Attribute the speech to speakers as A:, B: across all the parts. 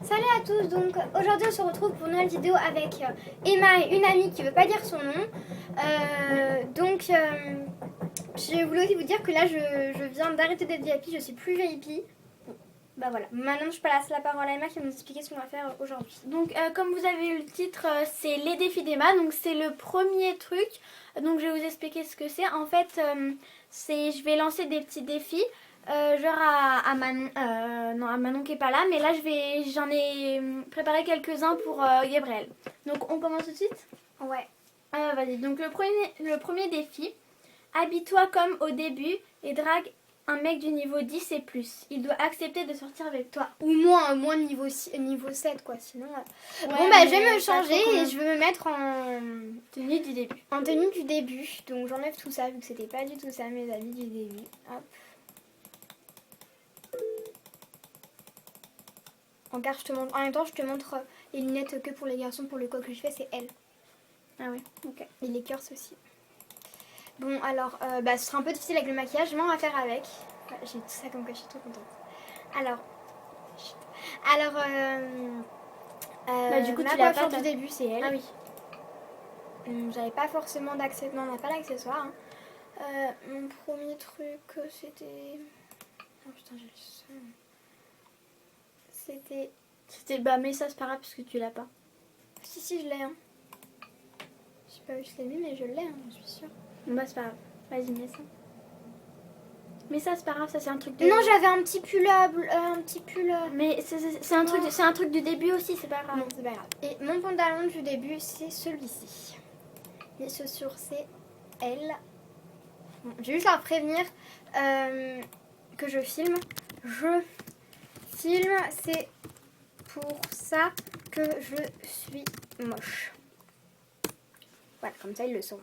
A: Salut à tous, donc aujourd'hui on se retrouve pour une nouvelle vidéo avec Emma et une amie qui veut pas dire son nom. Je voulais aussi vous dire que là je viens d'arrêter d'être VIP, je suis plus VIP. Bon, bah voilà, maintenant je passe la parole à Emma qui va nous expliquer ce qu'on va faire aujourd'hui.
B: Donc comme vous avez eu le titre, c'est les défis d'Emma, donc c'est le premier truc. Donc je vais vous expliquer ce que c'est. En fait, je vais lancer des petits défis. Genre à Manon, non à Manon qui est pas là, mais là j'en ai préparé quelques-uns pour Gabriel. Donc on commence tout de suite.
A: Ouais.
B: Vas-y. Donc le premier défi, habille-toi comme au début et drague un mec du niveau 10 et plus. Il doit accepter de sortir avec toi.
A: Ou moins niveau 7 quoi, sinon...
B: Ouais,
A: bon bah je vais me
B: pas
A: changer
B: trop,
A: et je vais me mettre en
B: tenue du début.
A: en tenue du début. Donc j'enlève tout ça vu que c'était pas du tout ça mes habits du début. Hop. Regarde, en même temps, je te montre les lunettes que pour les garçons. Pour le quoi que je fais, c'est elle.
B: Ah oui, ok.
A: Et les curses aussi. Bon, alors, ce sera un peu difficile avec le maquillage, mais on va faire avec. Ouais, j'ai tout ça comme quoi, je suis trop contente. Alors,
B: Du coup,
A: ma
B: tu l'as
A: coiffure
B: pas,
A: du début, c'est elle.
B: Ah oui.
A: J'avais pas forcément d'accessoires. Non, on n'a pas d'accessoires. Hein. Mon premier truc, c'était... Oh putain, j'ai le seum. C'était...
B: Mais ça c'est pas grave parce que tu l'as pas.
A: Si, je l'ai. Hein. Je sais pas où je l'ai mis, mais je l'ai, hein, je suis sûre.
B: Bah c'est pas grave. Vas-y, mets ça. Mais ça c'est pas grave, ça c'est un truc de...
A: Non, j'avais un petit pull.
B: Mais c'est un truc, c'est un truc du début aussi, c'est pas grave.
A: Non, c'est pas grave. Et mon pantalon du début, c'est celui-ci. Les chaussures, c'est elle. Bon, j'ai juste à prévenir que je filme. Je filme, c'est pour ça que je suis moche. Voilà, comme ça ils le sauront.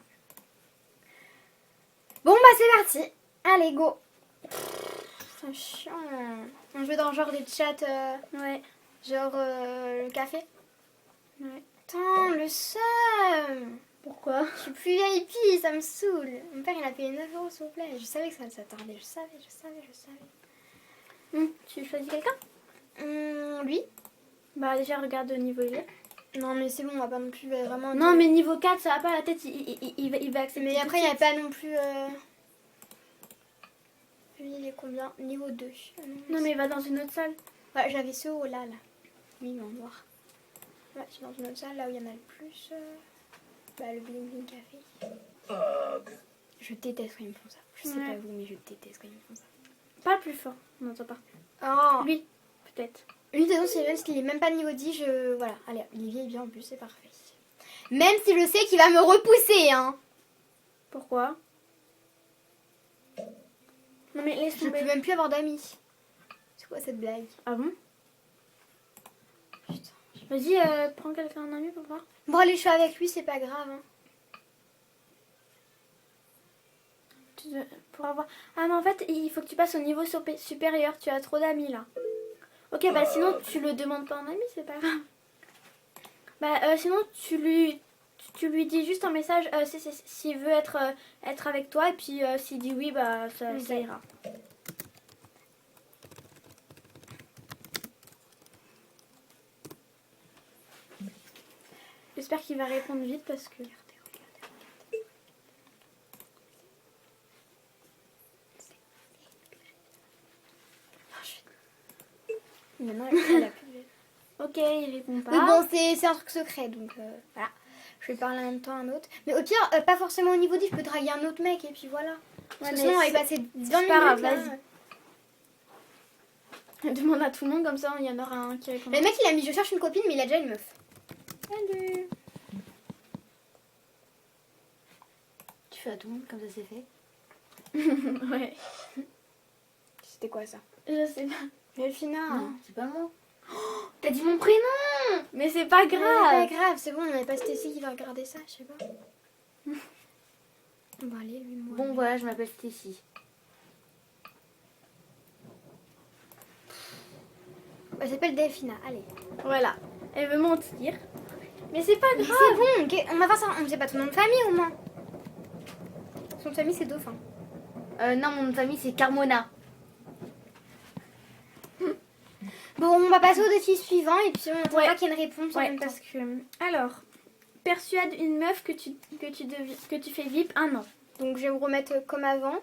A: Bon bah c'est parti. Allez, go. C'est chiant. On joue dans genre des chats,
B: Ouais.
A: genre le café.
B: Ouais.
A: Putain, le seum.
B: Pourquoi?
A: Je suis plus VIP, ça me saoule. Mon père il a payé 9 € s'il vous plaît. Je savais que ça tardait, je savais.
B: Tu choisis quelqu'un?
A: Lui?
B: Bah déjà regarde au niveau 2.
A: Non mais c'est bon, on va pas non plus vraiment...
B: Non mais niveau 4 ça va pas, la tête il va accepter.
A: Mais
B: tout
A: après
B: de
A: il n'y a
B: suite.
A: pas non plus... Lui il est combien? Niveau 2.
B: Non mais il va dans une autre salle.
A: Ouais, j'avais ce haut là. Lui il est en noir. Ouais, je suis dans une autre salle là où il y en a le plus. Le Bling Bling Café. Je déteste quand ils me font ça. Je sais
B: Ouais.
A: pas vous, mais je déteste quand ils me font ça.
B: Pas plus fort, on n'entend pas.
A: Oh.
B: Lui, peut-être.
A: Lui, de toute façon, c'est même qu'il est même pas niveau 10, voilà. Allez, il est vieil bien en plus, c'est parfait. Même si je sais qu'il va me repousser, hein.
B: Pourquoi? Non mais laisse
A: Je
B: tomber.
A: peux même plus avoir d'amis. C'est quoi cette blague?
B: Ah bon?
A: Putain.
B: Vas-y, prends quelqu'un en ami pour voir.
A: Bon, allez, je suis avec lui, c'est pas grave, hein.
B: Pour avoir... Ah mais en fait, il faut que tu passes au niveau supérieur. Tu as trop d'amis là. Ok, bah sinon tu le demandes pas en ami, c'est pas grave. Bah sinon tu lui dis juste un message s'il veut être avec toi et puis s'il dit oui, bah ça ira. J'espère qu'il va répondre vite parce que...
A: Maintenant, elle a plus de...
B: Ok, il répond pas.
A: Mais bon, c'est un truc secret, donc voilà. Je vais parler en même temps à un autre. Mais au pire, pas forcément au niveau 10, je peux draguer un autre mec et puis voilà. Parce que sinon, on va y passer 20 minutes.
B: pas grave,
A: là.
B: vas-y. Demande à tout le monde, comme ça il y en aura un qui répond.
A: Le mec, il a mis je cherche une copine, mais il a déjà une meuf. Salut.
C: Tu fais à tout le monde comme ça c'est fait.
B: Ouais.
A: C'était quoi ça?
B: Je sais pas.
A: Delphina.
C: Non, c'est pas moi.
B: T'as dit mon prénom. Mais c'est pas
A: Grave.
B: grave.
A: Pas grave, c'est bon, on n'avait pas Stécie qui va regarder ça, je sais pas. Bon, allez, lui, moi.
C: Bon voilà, je m'appelle Stécie.
A: Elle s'appelle Delphina, allez.
B: Voilà. Elle veut mentir. Mais c'est pas
A: Mais
B: grave.
A: c'est bon, ok, on va faire ça. On sait pas ton nom de famille au moins. Son nom de famille, c'est Dauphin.
C: Non, mon nom de famille c'est Carmona.
A: Bon, on va passer au défi suivant et puis on verra
B: Ouais.
A: qu'il y a une réponse en
B: Ouais,
A: même temps.
B: parce que... Alors, persuade une meuf que tu fais VIP 1 an.
A: Donc je vais me remettre comme avant.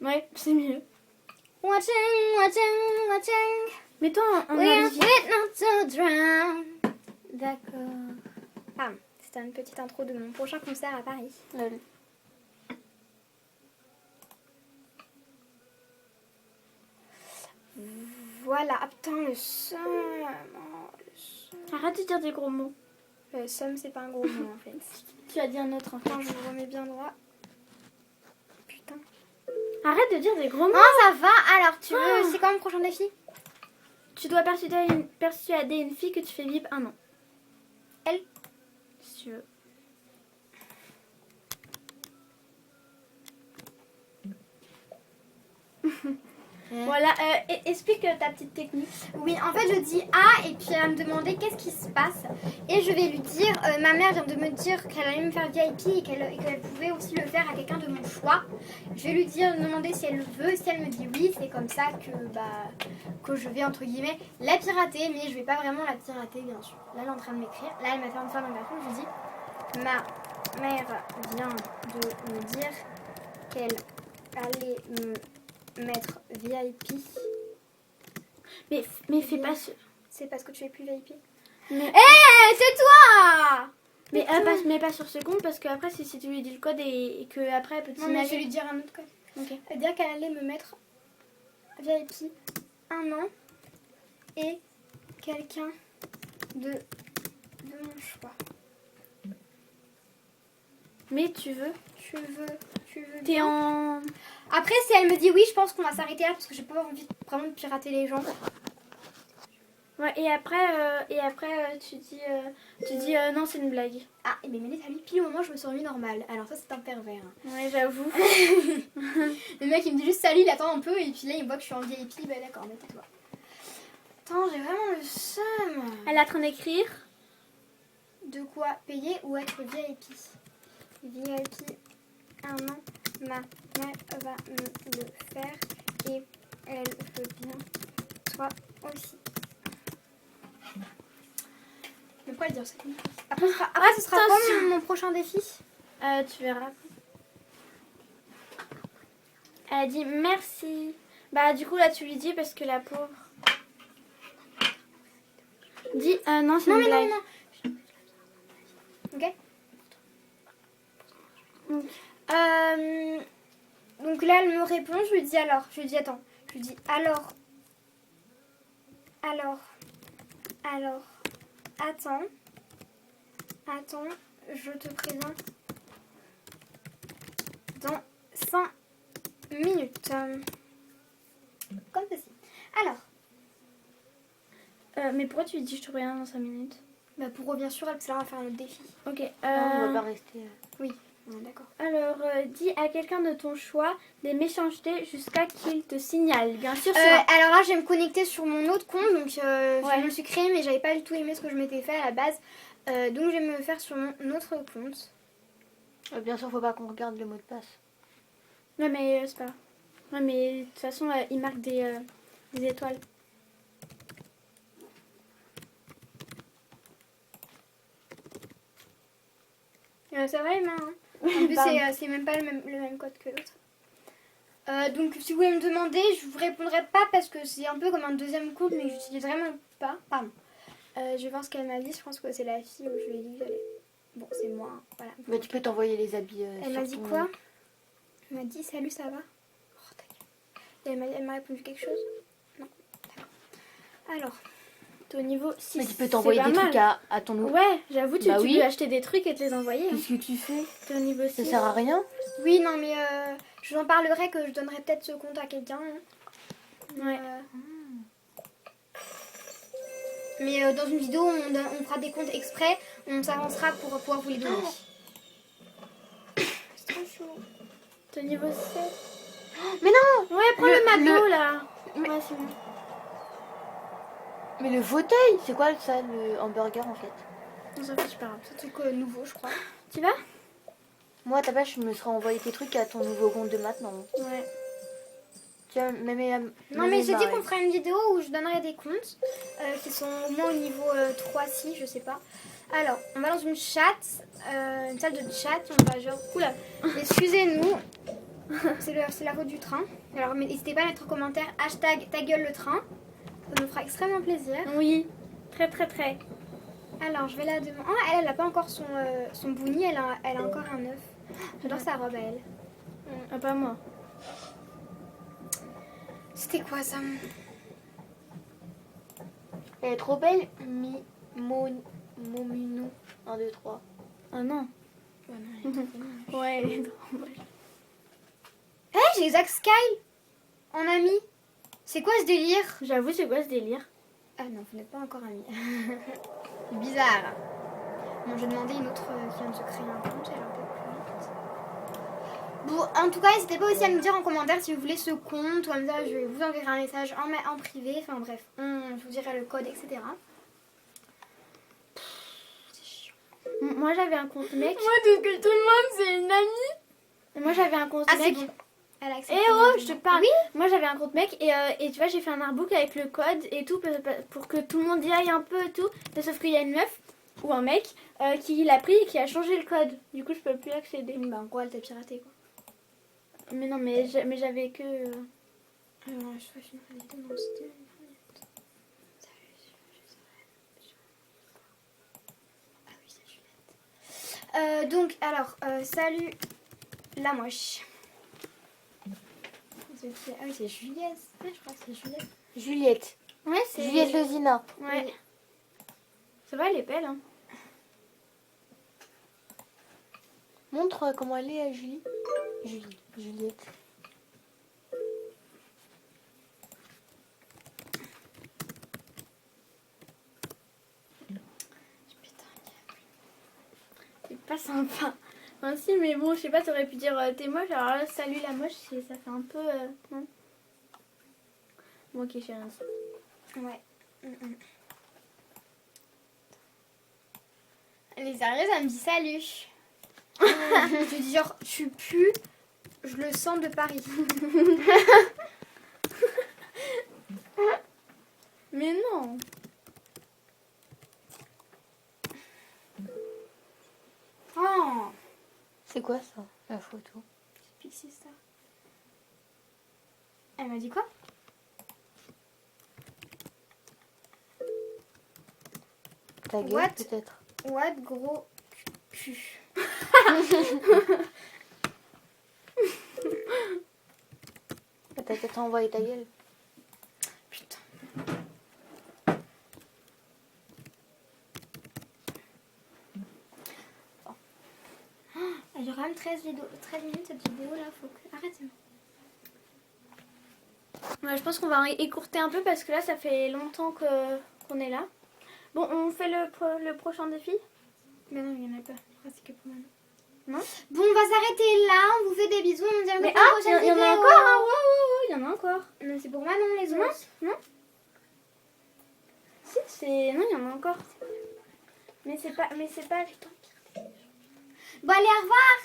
B: Ouais, c'est mieux.
A: Watching.
B: Mets-toi en
A: We're
B: Olivier.
A: not to drown.
C: D'accord.
A: Ah, c'était une petite intro de mon prochain concert à Paris.
C: Lol.
A: Voilà, ah, putain, le somme. Oh, le somme.
B: Arrête de dire des gros mots.
A: Le somme, c'est pas un gros mot en fait.
B: Tu as dit un autre.
A: Attends, je me remets bien droit. Putain.
B: Arrête de dire des gros mots.
A: Oh, ça va. Alors, tu veux.
B: Oh.
A: C'est quoi mon prochain défi?
B: Tu dois persuader une fille que tu fais VIP 1 an.
A: Elle.
B: Si tu veux. Voilà, explique ta petite technique.
A: Oui, en fait, je dis A et puis elle va me demander qu'est-ce qui se passe. Et je vais lui dire, ma mère vient de me dire qu'elle allait me faire VIP et qu'elle pouvait aussi le faire à quelqu'un de mon choix. Je vais lui demander si elle le veut. Si elle me dit oui, c'est comme ça que je vais, entre guillemets, la pirater. Mais je vais pas vraiment la pirater, bien sûr. Là, elle est en train de m'écrire. Là, elle m'a fait un faire un garçon. Je lui dis, ma mère vient de me dire qu'elle allait me mettre VIP.
B: Mais fais pas ce...
A: C'est parce que tu es plus VIP.
B: Mais,
A: C'est toi!
B: mais pas sur ce compte parce que après si tu lui dis le code et que après elle peut
A: Non, mais je vais
B: t'imaginer.
A: lui dire un autre code.
B: Ok.
A: Elle va dire qu'elle allait me mettre VIP 1 an et quelqu'un de mon choix.
B: Mais tu veux.
A: Tu veux
B: T'es
A: bien.
B: en...
A: Après, si elle me dit oui, je pense qu'on va s'arrêter là parce que j'ai pas envie vraiment de pirater les gens.
B: Ouais, et après tu dis non, c'est une blague.
A: Ah, et bien Mélanie, t'as lui pile au moment où je me suis remis normale. Alors ça, c'est un pervers.
B: Ouais, j'avoue.
A: Le mec, il me dit juste salut, il attend un peu et puis là, il me voit que je suis en VIP. Bah d'accord, mais tais-toi. Attends, j'ai vraiment le seum.
B: Elle est en train d'écrire.
A: De quoi payer ou être VIP? VIP 1 an, ma mère va me le faire et elle veut bien toi aussi. Mais pourquoi dire ça? Après, ce sera quoi mon prochain défi?
B: Tu verras. Elle a dit merci. Bah du coup là tu lui dis parce que la pauvre. Dis non, c'est
A: Non,
B: une
A: mais
B: blague.
A: non. Ok.
B: Ok.
A: Donc là, elle me répond, je lui dis alors. Je lui dis attends. Je lui dis alors. Attends, je te préviens dans 5 minutes. Comme ceci. Alors,
B: Mais pourquoi tu lui dis je te reviens dans 5 minutes?
A: bah pour revenir sur elle, parce que là, on va faire un autre défi.
B: Ok.
C: Non, on va pas rester.
A: Oui, on est d'accord.
B: Alors, dis à quelqu'un de ton choix des méchancetés jusqu'à qu'il te signale. Bien sûr,
A: Alors là, je vais me connecter sur mon autre compte. Donc, je
B: Ouais.
A: me le suis créé, mais j'avais pas du tout aimé ce que je m'étais fait à la base. Donc, je vais me le faire sur mon autre compte.
C: Bien sûr, faut pas qu'on regarde le mot de passe.
B: Ouais, mais c'est pas grave. Ouais, mais de toute façon, il marque des étoiles.
A: Ça va, Emma, hein. En plus, c'est même pas le même code que l'autre. Donc, si vous voulez me demander, je vous répondrai pas parce que c'est un peu comme un deuxième compte, mais j'utilise vraiment pas. Pardon. Je vais voir ce qu'elle m'a dit. Je pense que c'est la fille où je lui ai dit que j'allais. Bon, c'est moi. Hein. Voilà.
C: Bah, tu peux t'envoyer les habits.
A: Elle
C: sur
A: m'a dit
C: ton-
A: quoi? Elle m'a dit salut, ça va? Oh, ta gueule. Et elle m'a répondu quelque chose? Non. D'accord. Alors,
B: T'es au niveau 6.
C: Mais tu peux t'envoyer des trucs à ton nouveau.
B: Ouais, j'avoue, tu
C: Bah oui.
B: peux acheter des trucs et te les envoyer. Hein.
C: Qu'est-ce que tu fais?
B: T'es au niveau
C: Ça
B: 6.
C: sert à rien?
A: oui, non, mais je vous en parlerai que je donnerai peut-être ce compte à quelqu'un. Hein.
B: Ouais.
A: Mais dans une vidéo, on fera des comptes exprès, on s'avancera pour pouvoir vous les donner. C'est trop chaud.
B: T'es au niveau 7.
C: Mais non!
B: Ouais, prends le McDo là. Ouais, c'est bon.
C: Mais le fauteuil, c'est quoi ça, le hamburger en fait?
B: On s'en fout, c'est pas grave.
A: C'est un truc nouveau, je crois.
B: Tu vas?
C: Moi, à ta place, je me serais envoyé tes trucs à ton nouveau compte de maintenant.
B: Ouais.
C: Tu vas m'aimer.
A: Non, mais j'ai dit qu'on ferait une vidéo où je donnerai des comptes qui sont au moins au niveau 3-6, je sais pas. Alors, on va dans une chatte, une salle de chat, on va genre... Oula, excusez-nous, c'est la route du train. Alors, n'hésitez pas à mettre en commentaire hashtag ta gueule le train, ça nous fera extrêmement plaisir.
B: Oui, très très très.
A: Alors, je vais la demander... Ah, elle a pas encore son bouni, elle a encore un œuf. J'adore sa robe à elle.
B: Ah, pas moi.
A: C'était quoi ça?
C: Elle est trop belle. Mominou. 1, 2, 3.
B: Ah non. Ouais, elle est trop belle.
A: Eh, j'ai Zack Sky en ami. C'est quoi ce délire?
B: J'avoue, c'est quoi ce délire?
A: Ah non, vous n'êtes pas encore amis. C'est bizarre. Bon, j'ai demandé une autre qui vient de se créer un compte, elle est un peu plus vite. Bon, en tout cas, n'hésitez pas aussi à nous dire en commentaire si vous voulez ce compte, ou à me dire, je vous enverrai un message en privé. Enfin bref, je vous dirai le code, etc. C'est chiant.
B: Moi, j'avais un compte mec.
A: Moi, tout le monde, c'est une amie.
B: Moi, j'avais un compte
A: Ah, c'est
B: mec.
A: bon. Elle a
B: Eh
A: accepté
B: oh,
A: mon
B: je te
A: nom.
B: parle.
A: Oui.
B: Moi, j'avais un compte mec et tu vois, j'ai fait un artbook avec le code et tout pour que tout le monde y aille un peu et tout. Mais sauf qu'il y a une meuf ou un mec qui l'a pris et qui a changé le code. Du coup, je peux plus accéder.
A: Bah, en quoi elle t'a piraté, quoi.
B: Mais non, mais j'avais que...
A: Alors, je fais une réalité dans le style. Ah oui, c'est Juliette. Donc, alors, salut la moche. Ah oui, c'est Juliette. Ouais, je crois que c'est Juliette.
C: Juliette.
B: Ouais, c'est...
C: Juliette Lozina.
B: Ouais. Ça va, elle est belle, hein.
C: Montre comment elle est, Julie. Juliette.
B: C'est pas sympa. Enfin, si, mais bon, je sais pas, t'aurais pu dire t'es moche. Alors là, salut la moche, ça fait un peu... non. Bon, ok, j'ai rien dit.
A: Ouais. Elle est sérieuse, elle me dit salut. Je dis genre, tu pues, je le sens de Paris.
B: Mais non.
A: Oh,
C: C'est quoi ça, la photo?
A: Pixie Star. Elle m'a dit quoi?
C: Ta gueule,
A: What?
C: peut-être.
A: What gros cul.
C: T'as peut-être envoyé ta gueule.
A: Putain. Elle dure quand même 13 minutes cette vidéo là, faut que... Arrête.
B: Ouais, je pense qu'on va écourter un peu parce que là, ça fait longtemps qu'on est là. Bon, on fait le prochain défi?
A: Mais non, il n'y en a pas. C'est que pour maintenant.
B: Non?
A: Bon, on va s'arrêter là. On vous fait des bisous. On vous dit à
B: Mais
A: la prochaine
B: il y en a
A: vidéo.
B: encore, hein. Ouais, il y en a encore.
A: Non, c'est pour moi, non, les autres.
B: Non. Si, c'est... Non, il y en a encore. Mais c'est pas...
A: Bon, allez, au revoir.